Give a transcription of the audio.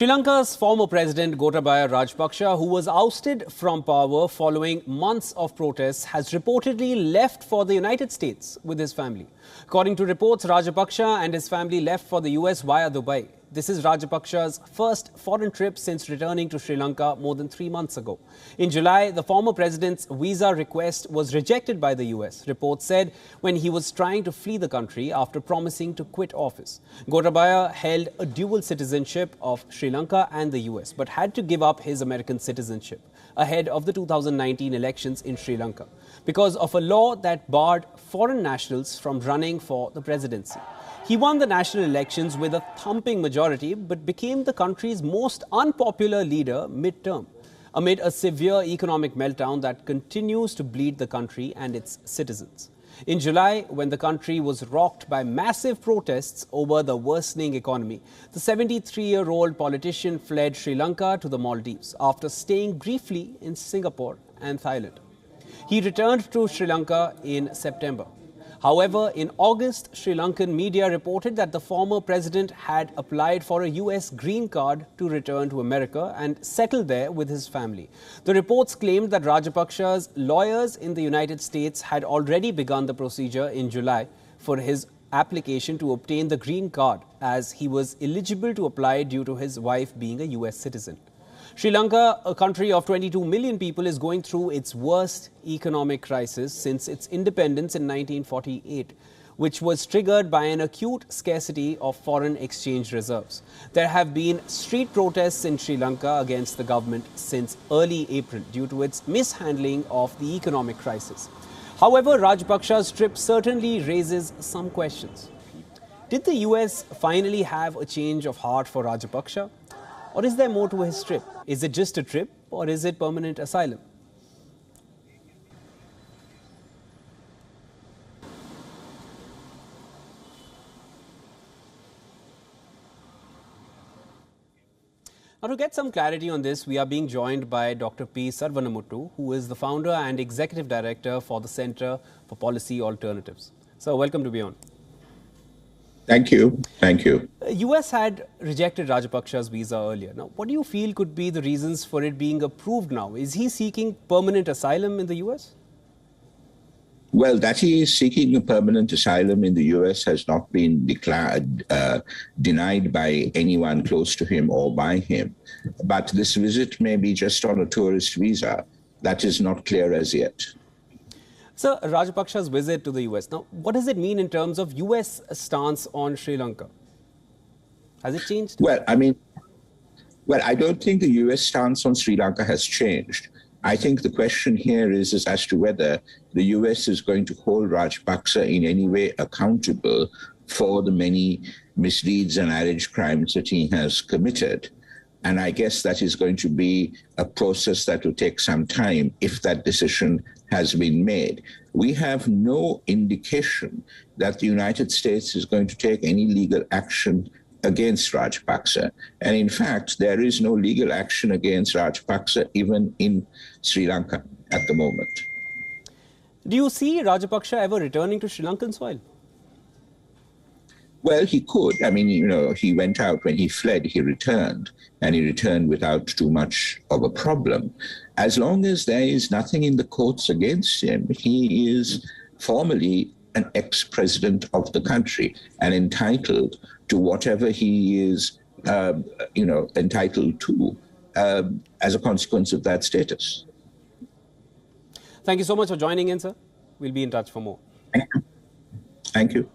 Sri Lanka's former president Gotabaya Rajapaksa, who was ousted from power following months of protests, has reportedly left for the United States with his family. According to reports, Rajapaksa and his family left for the US via Dubai. This is Rajapaksa's first foreign trip since returning to Sri Lanka more than 3 months ago. In July, the former president's visa request was rejected by the US, reports said, when he was trying to flee the country after promising to quit office. Gotabaya held a dual citizenship of Sri Lanka and the US, but had to give up his American citizenship ahead of the 2019 elections in Sri Lanka because of a law that barred foreign nationals from running for the presidency. He won the national elections with a thumping majority, but became the country's most unpopular leader mid-term, amid a severe economic meltdown that continues to bleed the country and its citizens. In July, when the country was rocked by massive protests over the worsening economy, the 73-year-old politician fled Sri Lanka to the Maldives after staying briefly in Singapore and Thailand. He returned to Sri Lanka in September. However, in August, Sri Lankan media reported that the former president had applied for a US green card to return to America and settle there with his family. The reports claimed that Rajapaksa's lawyers in the United States had already begun the procedure in July for his application to obtain the green card, as he was eligible to apply due to his wife being a US citizen. Sri Lanka, a country of 22 million people, is going through its worst economic crisis since its independence in 1948, which was triggered by an acute scarcity of foreign exchange reserves. There have been street protests in Sri Lanka against the government since early April due to its mishandling of the economic crisis. However, Rajapaksa's trip certainly raises some questions. Did the US finally have a change of heart for Rajapaksa? Or is there more to his trip? Is it just a trip, or is it permanent asylum? Now, to get some clarity on this, we are being joined by Dr. P. Sarvanamuttu, who is the founder and executive director for the Center for Policy Alternatives. So, welcome to WION. Thank you. Thank you. US had rejected Rajapaksa's visa earlier. Now, what do you feel could be the reasons for it being approved now? Is he seeking permanent asylum in the US? Well, that he is seeking a permanent asylum in the US has not been denied by anyone close to him or by him. But this visit may be just on a tourist visa. That is not clear as yet. Sir, Rajapaksa's visit to the US. Now, what does it mean in terms of US stance on Sri Lanka? Has it changed? Well, I don't think the US stance on Sri Lanka has changed. I think the question here is as to whether the US is going to hold Rajapaksa in any way accountable for the many misdeeds and alleged crimes that he has committed. And I guess that is going to be a process that will take some time if that decision has been made. We have no indication that the United States is going to take any legal action against Rajapaksa. And in fact, there is no legal action against Rajapaksa even in Sri Lanka at the moment. Do you see Rajapaksa ever returning to Sri Lankan soil? Well, he could. He went out when he fled, he returned, and he returned without too much of a problem. As long as there is nothing in the courts against him, he is formally an ex-president of the country and entitled to whatever he is, entitled to as a consequence of that status. Thank you so much for joining in, sir. We'll be in touch for more. Thank you. Thank you.